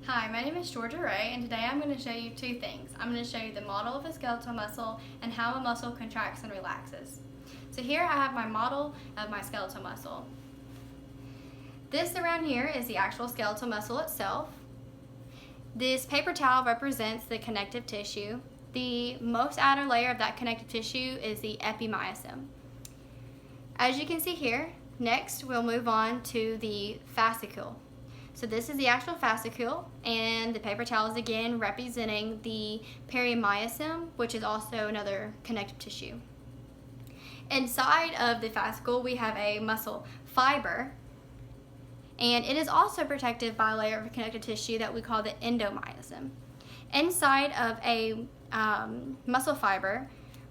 Hi, my name is Georgia Ray, and today I'm going to show you two things. I'm going to show you the model of a skeletal muscle and how a muscle contracts and relaxes. So here I have my model of my skeletal muscle. This around here is the actual skeletal muscle itself. This paper towel represents the connective tissue. The most outer layer of that connective tissue is the epimysium. As you can see here, next we'll move on to the fascicle. So this is the actual fascicle, and the paper towel is again representing the perimysium, which is also another connective tissue. Inside of the fascicle, we have a muscle fiber, and it is also protected by a layer of connective tissue that we call the endomysium. Inside of a muscle fiber,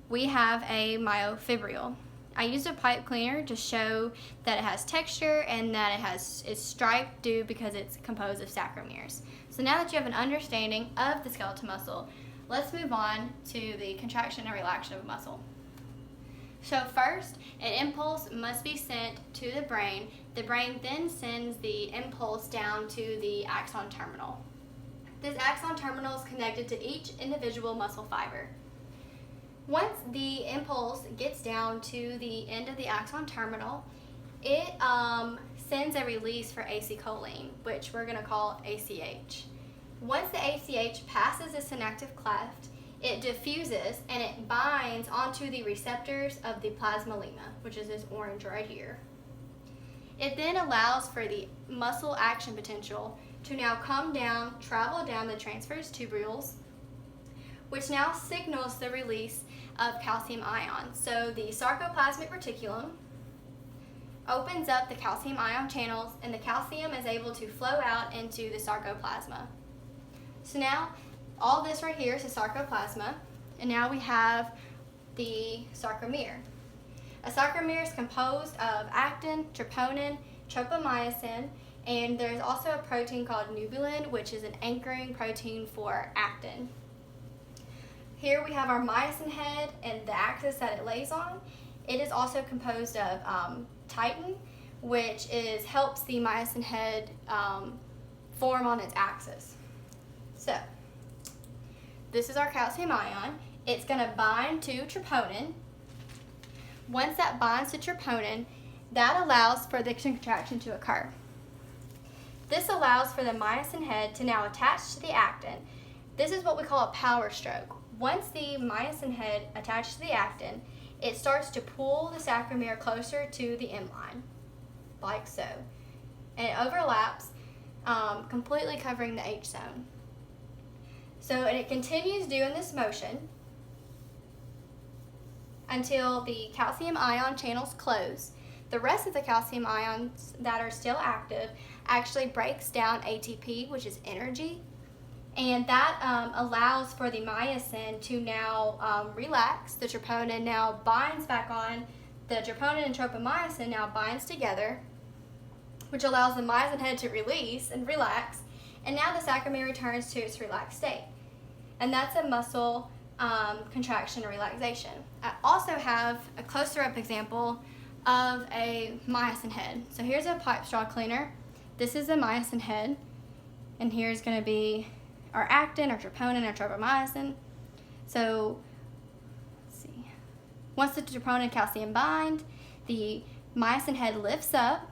we have a myofibril. I used a pipe cleaner to show that it has texture and that it's striped due because it's composed of sarcomeres. So now that you have an understanding of the skeletal muscle, let's move on to the contraction and relaxation of a muscle. So first, an impulse must be sent to the brain. The brain then sends the impulse down to the axon terminal. This axon terminal is connected to each individual muscle fiber. Once the impulse gets down to the end of the axon terminal, it sends a release for acetylcholine, which we're going to call ACH. Once the ACH passes the synaptic cleft, it diffuses and it binds onto the receptors of the plasmalemma, which is this orange right here. It then allows for the muscle action potential to now come down, travel down the transverse tubules, which now signals the release of calcium ions. So the sarcoplasmic reticulum opens up the calcium ion channels, and the calcium is able to flow out into the sarcoplasma. So now all this right here is the sarcoplasma, and now we have the sarcomere. A sarcomere is composed of actin, troponin, tropomyosin, and there's also a protein called nubulan, which is an anchoring protein for actin. Here we have our myosin head and the axis that it lays on. It is also composed of titin, which helps the myosin head form on its axis. So this is our calcium ion. It's going to bind to troponin. Once that binds to troponin, that allows for the contraction to occur. This allows for the myosin head to now attach to the actin. This is what we call a power stroke. Once the myosin head attaches to the actin, it starts to pull the sarcomere closer to the end line, like so. And it overlaps, completely covering the H zone. And it continues doing this motion until the calcium ion channels close. The rest of the calcium ions that are still active actually breaks down ATP, which is energy, and that allows for the myosin to now relax. The troponin now binds back on. The troponin and tropomyosin now binds together, which allows the myosin head to release and relax, and now the sarcomere returns to its relaxed state. And that's a muscle contraction and relaxation. I also have a closer up example of a myosin head. So here's a pipe straw cleaner. This is a myosin head, and here's going to be our actin, or troponin, or tropomyosin. So, let's see. Once the troponin and calcium bind, the myosin head lifts up.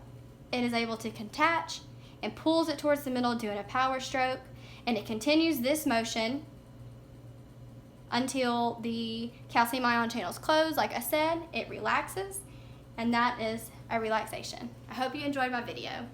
It is able to attach and pulls it towards the middle, doing a power stroke, and it continues this motion until the calcium ion channels close. Like I said, it relaxes, and that is a relaxation. I hope you enjoyed my video.